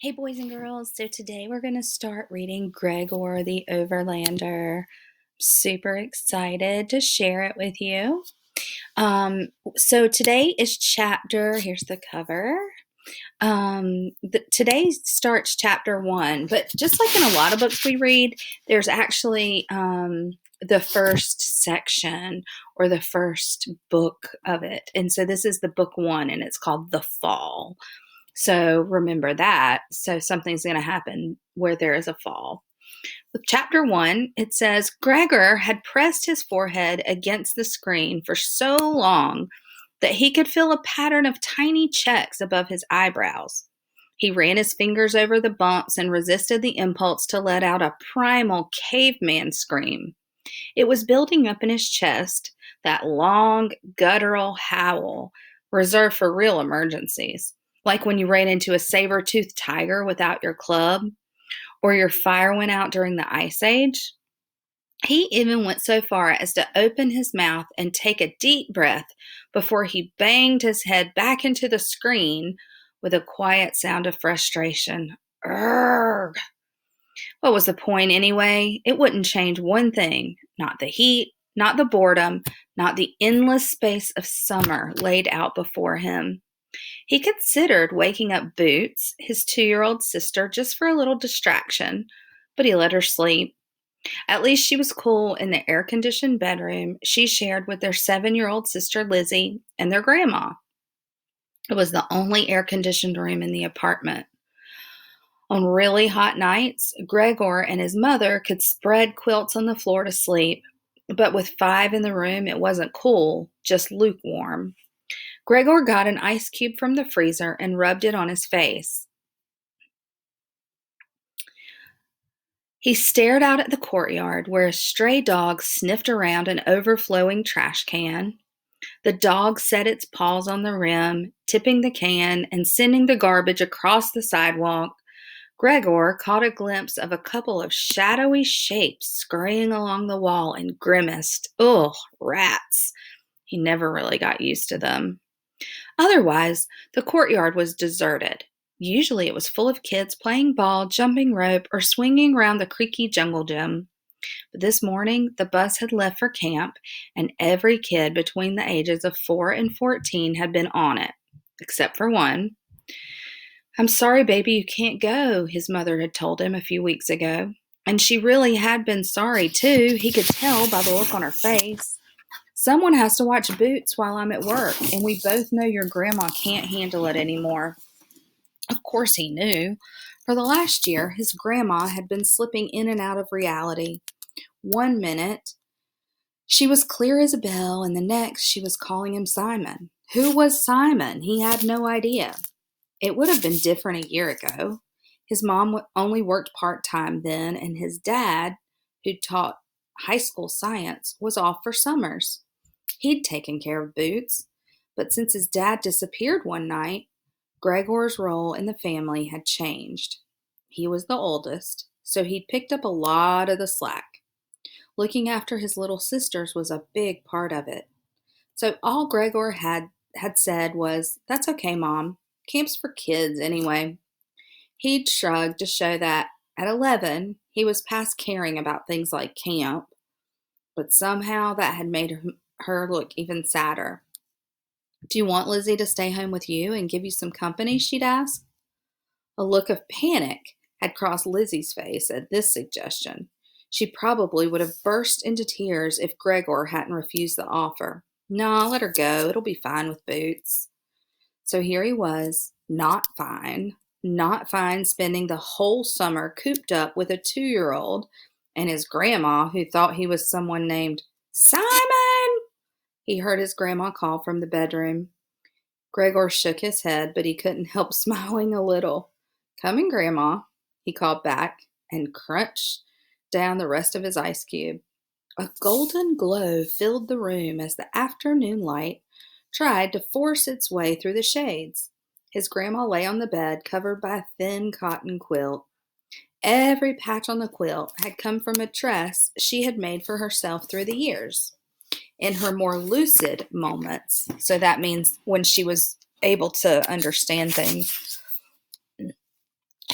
Hey, boys and girls. So today we're going to start reading Gregor the Overlander. Super excited to share it with you. So today is here's the cover. Today starts chapter 1, but just like in a lot of books we read, there's actually the first section or the first book of it. And so this is the book 1, and it's called The Fall. So remember that. So something's going to happen where there is a fall. With chapter 1, it says Gregor had pressed his forehead against the screen for so long that he could feel a pattern of tiny checks above his eyebrows. He ran his fingers over the bumps and resisted the impulse to let out a primal caveman scream. It was building up in his chest, that long, guttural howl reserved for real emergencies, like when you ran into a saber-toothed tiger without your club, or your fire went out during the Ice Age. He even went so far as to open his mouth and take a deep breath before he banged his head back into the screen with a quiet sound of frustration. Urgh! What was the point anyway? It wouldn't change one thing. Not the heat, not the boredom, not the endless space of summer laid out before him. He considered waking up Boots, his 2-year-old sister, just for a little distraction, but he let her sleep. At least she was cool in the air-conditioned bedroom she shared with their 7-year-old sister Lizzie and their grandma. It was the only air-conditioned room in the apartment. On really hot nights, Gregor and his mother could spread quilts on the floor to sleep, but with 5 in the room, it wasn't cool, just lukewarm. Gregor got an ice cube from the freezer and rubbed it on his face. He stared out at the courtyard where a stray dog sniffed around an overflowing trash can. The dog set its paws on the rim, tipping the can and sending the garbage across the sidewalk. Gregor caught a glimpse of a couple of shadowy shapes scurrying along the wall and grimaced. Ugh, rats. He never really got used to them. Otherwise, the courtyard was deserted. Usually it was full of kids playing ball, jumping rope, or swinging around the creaky jungle gym. But this morning, the bus had left for camp, and every kid between the ages of 4 and 14 had been on it, except for one. "I'm sorry, baby, you can't go," his mother had told him a few weeks ago. And she really had been sorry, too. He could tell by the look on her face. "Someone has to watch Boots while I'm at work, and we both know your grandma can't handle it anymore." Of course he knew. For the last year, his grandma had been slipping in and out of reality. One minute, she was clear as a bell, and the next, she was calling him Simon. Who was Simon? He had no idea. It would have been different a year ago. His mom only worked part-time then, and his dad, who taught high school science, was off for summers. He'd taken care of Boots, but since his dad disappeared one night, Gregor's role in the family had changed. He was the oldest, so he'd picked up a lot of the slack. Looking after his little sisters was a big part of it. So all Gregor had said was, "That's okay, Mom. Camp's for kids anyway." He'd shrugged to show that at 11, he was past caring about things like camp, but somehow that had made her look even sadder. "Do you want Lizzie to stay home with you and give you some company?" she'd ask. A look of panic had crossed Lizzie's face at this suggestion. She probably would have burst into tears if Gregor hadn't refused the offer. "No, let her go. It'll be fine with Boots." So here he was, not fine, spending the whole summer cooped up with a 2-year-old and his grandma who thought he was someone named Simon. He heard his grandma call from the bedroom. Gregor shook his head, but he couldn't help smiling a little. "Coming, Grandma," he called back and crunched down the rest of his ice cube. A golden glow filled the room as the afternoon light tried to force its way through the shades. His grandma lay on the bed, covered by a thin cotton quilt. Every patch on the quilt had come from a dress she had made for herself through the years. In her more lucid moments, so that means when she was able to understand things,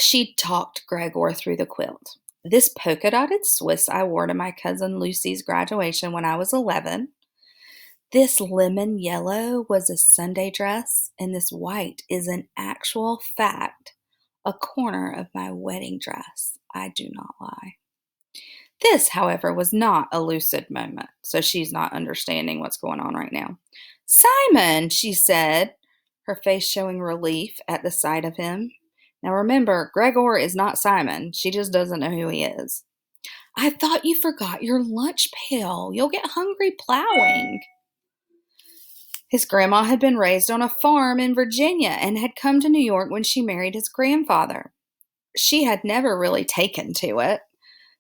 She talked Gregor through the quilt. This polka-dotted Swiss I wore to my cousin Lucy's graduation when I was 11. This lemon yellow was a Sunday dress, and this white is an actual fact, a corner of my wedding dress. I do not lie. This, however, was not a lucid moment, so she's not understanding what's going on right now. Simon, she said, her face showing relief at the sight of him. Now remember, Gregor is not Simon. She just doesn't know who he is. I thought you forgot your lunch pail. You'll get hungry plowing. His grandma had been raised on a farm in Virginia and had come to New York when she married his grandfather. She had never really taken to it.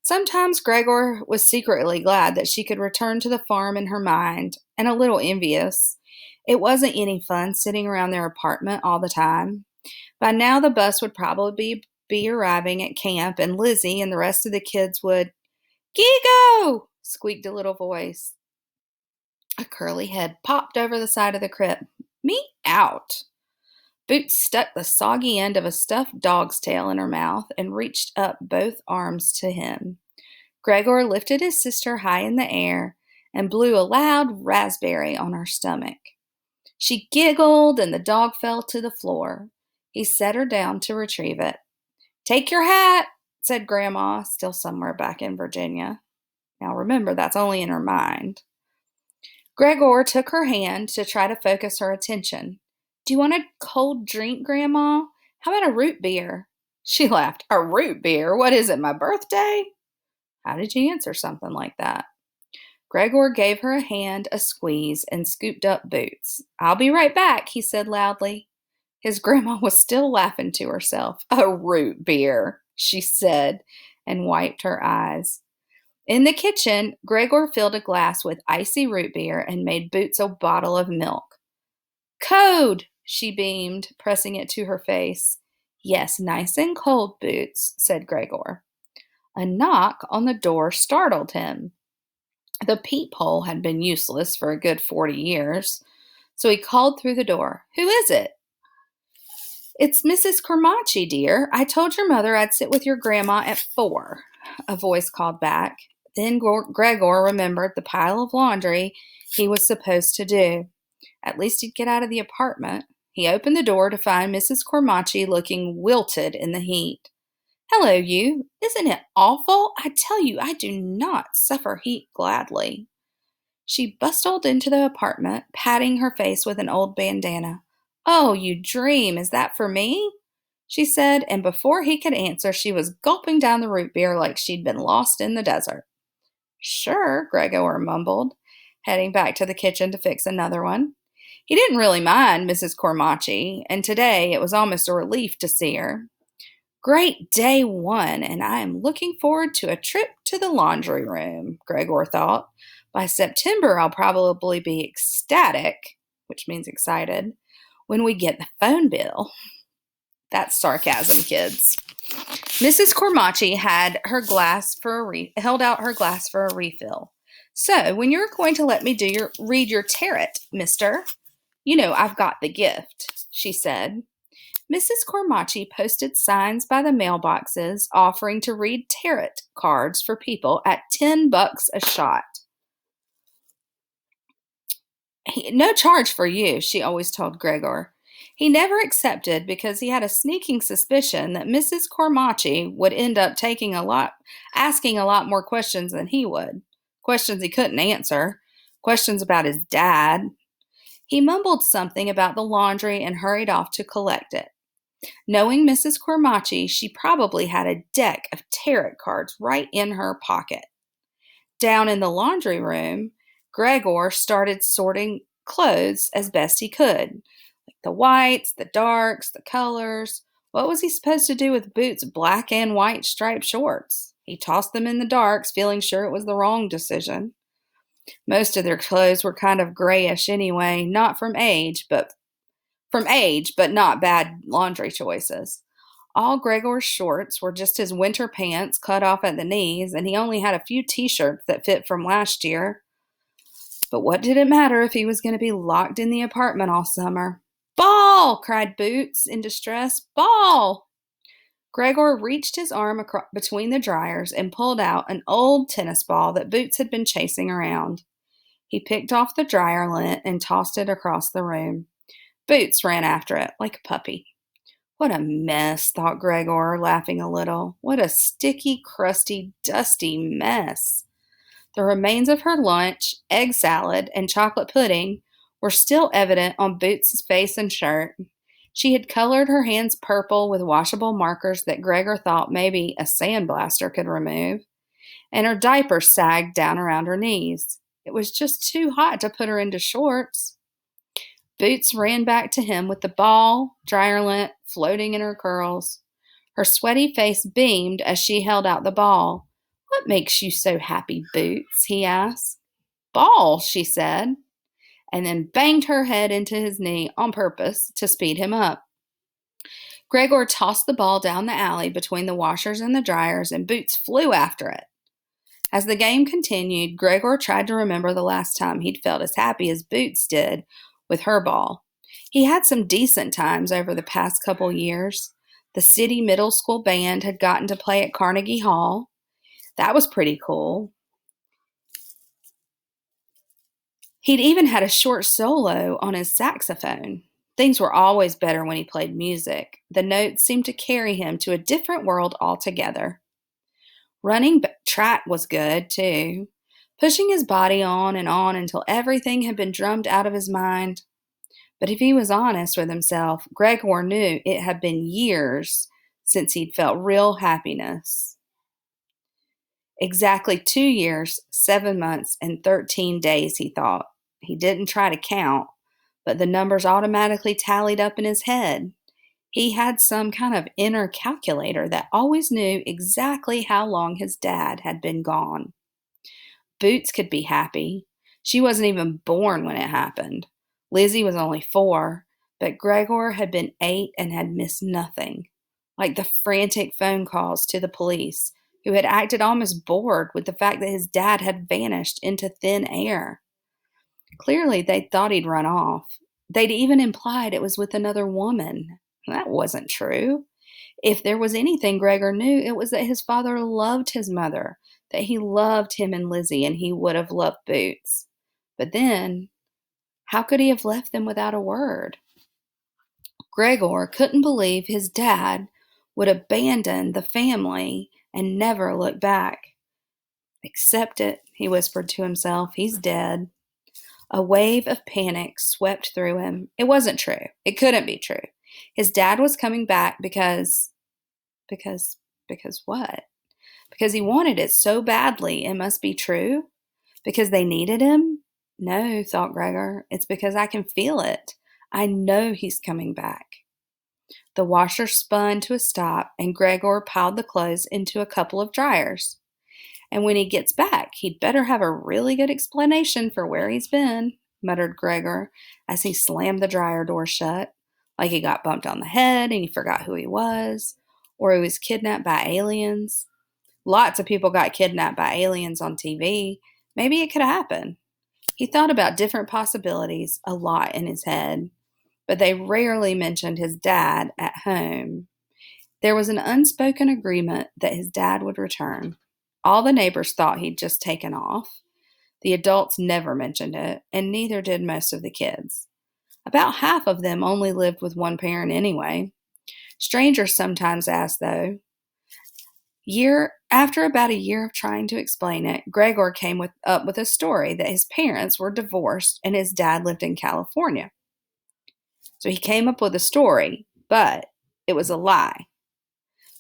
Sometimes Gregor was secretly glad that she could return to the farm in her mind, and a little envious. It wasn't any fun sitting around their apartment all the time. By now the bus would probably be arriving at camp, and Lizzie and the rest of the kids would, "Gigo!" squeaked a little voice. A curly head popped over the side of the crib. "Me out." Boots stuck the soggy end of a stuffed dog's tail in her mouth and reached up both arms to him. Gregor lifted his sister high in the air and blew a loud raspberry on her stomach. She giggled and the dog fell to the floor. He set her down to retrieve it. "Take your hat," said Grandma, still somewhere back in Virginia. Now remember, that's only in her mind. Gregor took her hand to try to focus her attention. "Do you want a cold drink, Grandma? How about a root beer?" She laughed. "A root beer? What is it, my birthday?" How did you answer something like that? Gregor gave her a hand, a squeeze, and scooped up Boots. "I'll be right back," he said loudly. His grandma was still laughing to herself. "A root beer," she said, and wiped her eyes. In the kitchen, Gregor filled a glass with icy root beer and made Boots a bottle of milk. "Code," she beamed, pressing it to her face. "Yes, nice and cold, Boots," said Gregor. A knock on the door startled him. The peephole had been useless for a good 40 years, so he called through the door. "Who is it?" "It's Mrs. Cormacci, dear. I told your mother I'd sit with your grandma at 4, a voice called back. Then Gregor remembered the pile of laundry he was supposed to do. At least he'd get out of the apartment. He opened the door to find Mrs. Cormacci looking wilted in the heat. "Hello, you. Isn't it awful? I tell you, I do not suffer heat gladly." She bustled into the apartment, patting her face with an old bandana. "Oh, you dream. Is that for me?" she said, and before he could answer, she was gulping down the root beer like she'd been lost in the desert. "Sure," Gregor mumbled, heading back to the kitchen to fix another one. He didn't really mind Mrs. Cormacci, and today it was almost a relief to see her. Great day one, and I am looking forward to a trip to the laundry room, Gregor thought. By September, I'll probably be ecstatic, which means excited, when we get the phone bill. That's sarcasm, kids. Mrs. Cormacci held out her glass for a refill. "So, when you're going to let me read your tarot, mister? You know I've got the gift," she said. Mrs. Cormacci posted signs by the mailboxes offering to read tarot cards for people at $10 a shot. "No charge for you," she always told Gregor. He never accepted because he had a sneaking suspicion that Mrs. Cormacci would end up asking a lot more questions than he would. Questions he couldn't answer. Questions about his dad. He mumbled something about the laundry and hurried off to collect it. Knowing Mrs. Cormacci, she probably had a deck of tarot cards right in her pocket. Down in the laundry room, Gregor started sorting clothes as best he could. Like the whites, the darks, the colors. What was he supposed to do with Boots' black and white striped shorts? He tossed them in the darks, feeling sure it was the wrong decision. Most of their clothes were kind of grayish anyway, not from age, but not bad laundry choices. All Gregor's shorts were just his winter pants cut off at the knees, and he only had a few t-shirts that fit from last year. But what did it matter if he was going to be locked in the apartment all summer? "Ball!" cried Boots in distress. "Ball!" Gregor reached his arm between the dryers and pulled out an old tennis ball that Boots had been chasing around. He picked off the dryer lint and tossed it across the room. Boots ran after it like a puppy. What a mess, thought Gregor, laughing a little. What a sticky, crusty, dusty mess. The remains of her lunch, egg salad, and chocolate pudding were still evident on Boots's face and shirt. She had colored her hands purple with washable markers that Gregor thought maybe a sandblaster could remove, and her diaper sagged down around her knees. It was just too hot to put her into shorts. Boots ran back to him with the ball, dryer lint, floating in her curls. Her sweaty face beamed as she held out the ball. "What makes you so happy, Boots?" he asked. "Ball," she said, and then banged her head into his knee on purpose to speed him up. Gregor tossed the ball down the alley between the washers and the dryers, and Boots flew after it. As the game continued, Gregor tried to remember the last time he'd felt as happy as Boots did with her ball. He had some decent times over the past couple years. The city middle school band had gotten to play at Carnegie Hall. That was pretty cool. He'd even had a short solo on his saxophone. Things were always better when he played music. The notes seemed to carry him to a different world altogether. Running track was good, too, pushing his body on until everything had been drummed out of his mind. But if he was honest with himself, Gregor knew it had been years since he'd felt real happiness. Exactly 2 years, 7 months, and 13 days, he thought. He didn't try to count, but the numbers automatically tallied up in his head. He had some kind of inner calculator that always knew exactly how long his dad had been gone. Boots could be happy. She wasn't even born when it happened. Lizzie was only 4, but Gregor had been 8 and had missed nothing, like the frantic phone calls to the police, who had acted almost bored with the fact that his dad had vanished into thin air. Clearly, they thought he'd run off. They'd even implied it was with another woman. That wasn't true. If there was anything Gregor knew, it was that his father loved his mother, that he loved him and Lizzie, and he would have loved Boots. But then, how could he have left them without a word? Gregor couldn't believe his dad would abandon the family and never look back. "Accept it," he whispered to himself. "He's dead." A wave of panic swept through him. It wasn't true. It couldn't be true. His dad was coming back because what? Because he wanted it so badly, it must be true? Because they needed him? No, thought Gregor. It's because I can feel it. I know he's coming back. The washer spun to a stop, and Gregor piled the clothes into a couple of dryers. "And when he gets back, he'd better have a really good explanation for where he's been," muttered Gregor as he slammed the dryer door shut, like he got bumped on the head and he forgot who he was, or he was kidnapped by aliens. Lots of people got kidnapped by aliens on TV. Maybe it could happen. He thought about different possibilities a lot in his head, but they rarely mentioned his dad at home. There was an unspoken agreement that his dad would return. All the neighbors thought he'd just taken off. The adults never mentioned it, and neither did most of the kids. About half of them only lived with one parent anyway. Strangers sometimes asked, though. After about a year of trying to explain it, Gregor came up with a story that his parents were divorced and his dad lived in California. So he came up with a story, but it was a lie.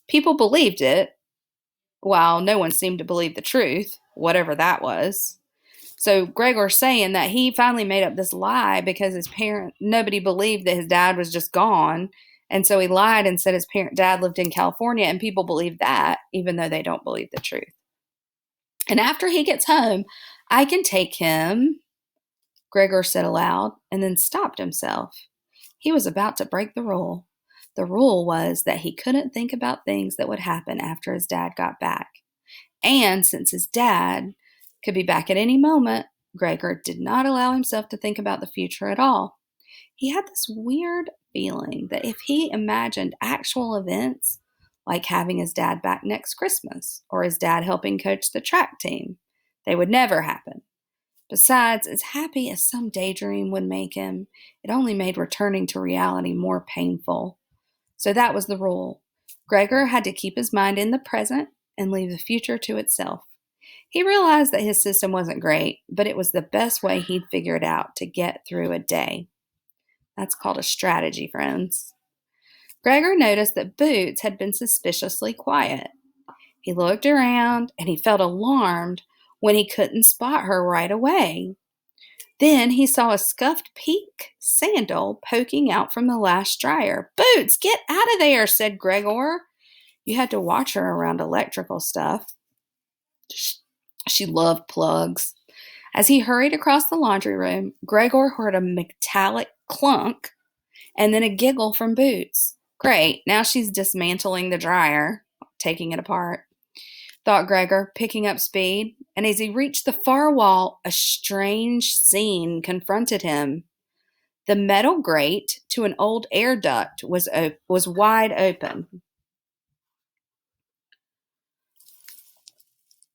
People believed it, while no one seemed to believe the truth, whatever that was. So Gregor's saying that he finally made up this lie because nobody believed that his dad was just gone. And so he lied and said his dad lived in California, and people believe that, even though they don't believe the truth. "And after he gets home, I can take him," Gregor said aloud, and then stopped himself. He was about to break the rule. The rule was that he couldn't think about things that would happen after his dad got back. And since his dad could be back at any moment, Gregor did not allow himself to think about the future at all. He had this weird feeling that if he imagined actual events, like having his dad back next Christmas or his dad helping coach the track team. They would never happen. Besides, as happy as some daydream would make him, it only made returning to reality more painful. So that was the rule. Gregor had to keep his mind in the present and leave the future to itself. He realized that his system wasn't great, but it was the best way he'd figured out to get through a day. That's called a strategy, friends. Gregor noticed that Boots had been suspiciously quiet. He looked around and he felt alarmed when he couldn't spot her right away. Then he saw a scuffed pink sandal poking out from the last dryer. "Boots, get out of there," said Gregor. You had to watch her around electrical stuff. She loved plugs. As he hurried across the laundry room, Gregor heard a metallic clunk and then a giggle from Boots. Great, now she's dismantling the dryer, taking it apart, thought Gregor, picking up speed. And as he reached the far wall, a strange scene confronted him. The metal grate to an old air duct was wide open,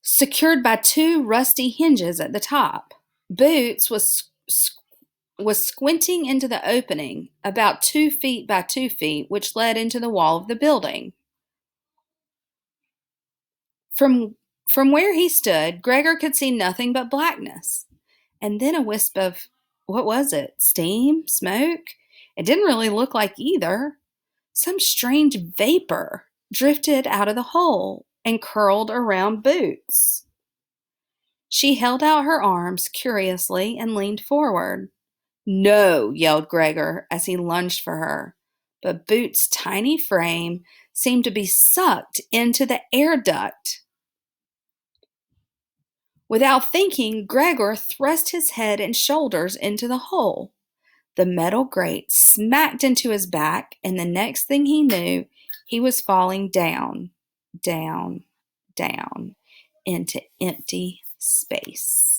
secured by two rusty hinges at the top. Boots was squinting into the opening, about 2 feet by 2 feet, which led into the wall of the building. From where he stood, Gregor could see nothing but blackness. And then a wisp of, what was it? Steam? Smoke? It didn't really look like either. Some strange vapor drifted out of the hole and curled around Boots. She held out her arms curiously and leaned forward. "No," yelled Gregor as he lunged for her. But Boots' tiny frame seemed to be sucked into the air duct. Without thinking, Gregor thrust his head and shoulders into the hole. The metal grate smacked into his back, and the next thing he knew, he was falling down, down, down into empty space.